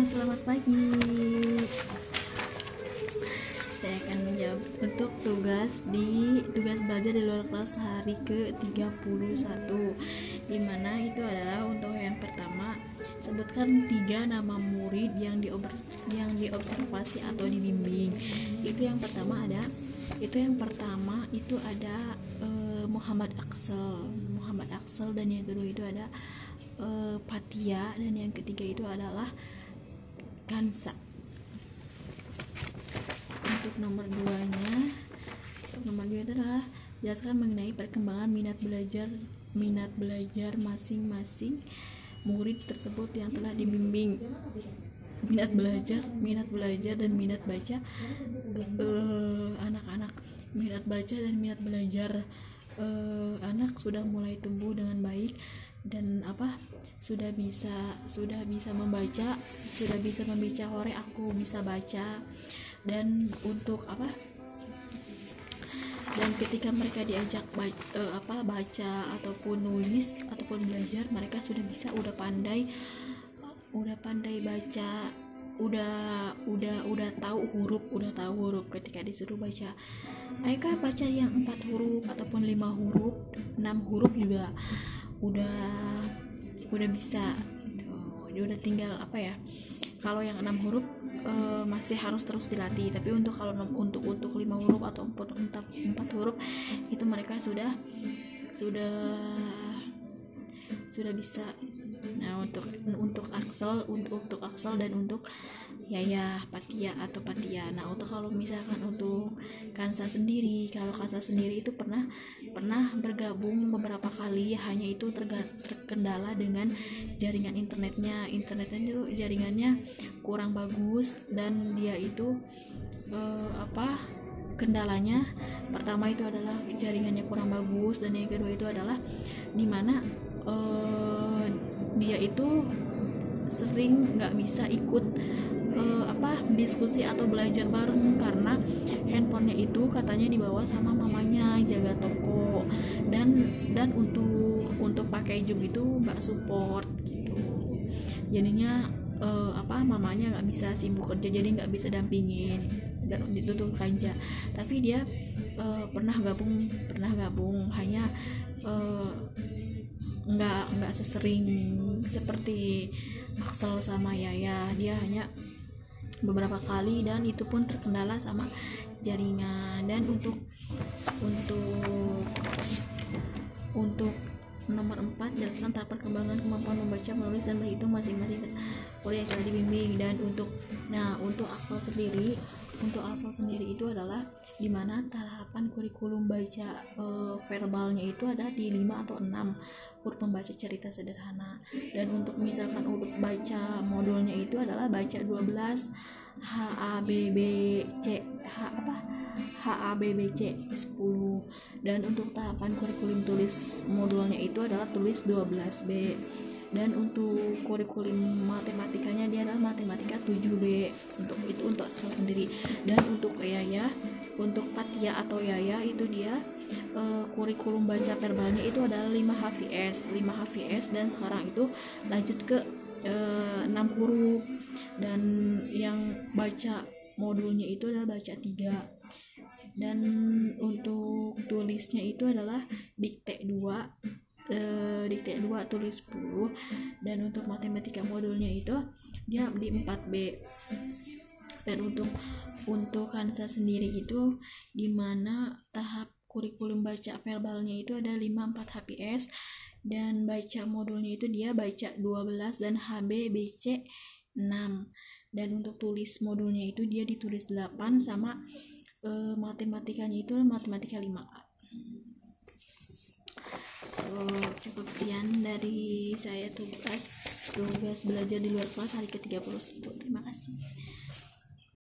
selamat pagi. Saya akan menjawab untuk tugas belajar di luar kelas hari ke-31, dimana itu adalah untuk yang pertama, sebutkan 3 nama murid yang diobservasi atau dibimbing. Itu yang pertama ada Muhammad Aksel, dan yang kedua itu ada Patia, dan yang ketiga itu adalah Kansa. Untuk nomor 2 itu adalah jelaskan mengenai perkembangan minat belajar masing-masing murid tersebut yang telah dibimbing. Minat belajar dan minat baca anak-anak. Minat baca dan minat belajar anak sudah mulai tumbuh dengan baik dan sudah bisa membaca, sudah bisa membaca hore aku bisa baca. Dan untuk dan ketika mereka diajak baca ataupun nulis ataupun belajar, mereka udah pandai baca, udah tahu huruf. Ketika disuruh baca, ayo kak baca yang 4 huruf ataupun 5 huruf, 6 huruf juga udah bisa gitu. Udah tinggal kalau yang 6 huruf masih harus terus dilatih, tapi untuk 5 huruf atau 4 huruf itu mereka sudah bisa. Nah, untuk Aksel dan untuk Yaya, Patia. Nah, kalau misalkan untuk Kansa sendiri, itu pernah bergabung beberapa kali, hanya itu terkendala dengan jaringan internetnya itu jaringannya kurang bagus, dan dia itu kendalanya pertama itu adalah jaringannya kurang bagus, dan yang kedua itu adalah dimana dia itu sering nggak bisa ikut diskusi atau belajar bareng karena handphonenya itu katanya dibawa sama mamanya jaga toko, dan untuk pakai Zoom itu nggak support gitu. Jadinya mamanya nggak bisa, sibuk kerja, jadi nggak bisa dampingin. Dan itu tuh Kanja, tapi dia pernah gabung hanya nggak sesering seperti Aksel sama Yaya. Dia hanya beberapa kali, dan itu pun terkendala sama jaringan. Dan untuk nomor 4, jelaskan tahap perkembangan kemampuan membaca, menulis, dan berhitung masing-masing murid yang telah dibimbing. Dan untuk Aksel sendiri itu adalah dimana tahapan kurikulum baca verbalnya itu ada di 5 atau 6 huruf membaca cerita sederhana. Dan untuk misalkan urut baca modulnya itu adalah baca 12 HABBC 10. Dan untuk tahapan kurikulum tulis modulnya itu adalah tulis 12B. Dan untuk kurikulum matematikanya dia adalah matematika 7B. Untuk Aksel sendiri. Dan untuk Yaya, untuk Patia atau Yaya itu dia kurikulum baca verbalnya itu adalah 5 HVS, dan sekarang itu lanjut ke 6 huruf. Dan yang baca modulnya itu adalah baca 3. Dan untuk tulisnya itu adalah dikte 2 tulis 10. Dan untuk matematika modulnya itu dia di 4B. Dan untuk Kansa sendiri itu dimana tahap kurikulum baca verbalnya itu ada 5-4 HPS, dan baca modulnya itu dia baca 12 dan HBBC 6. Dan untuk tulis modulnya itu dia ditulis 8, sama matematikanya itu matematika 5A. Cukup sekian dari saya tugas belajar di luar kelas hari ke-31. Terima kasih.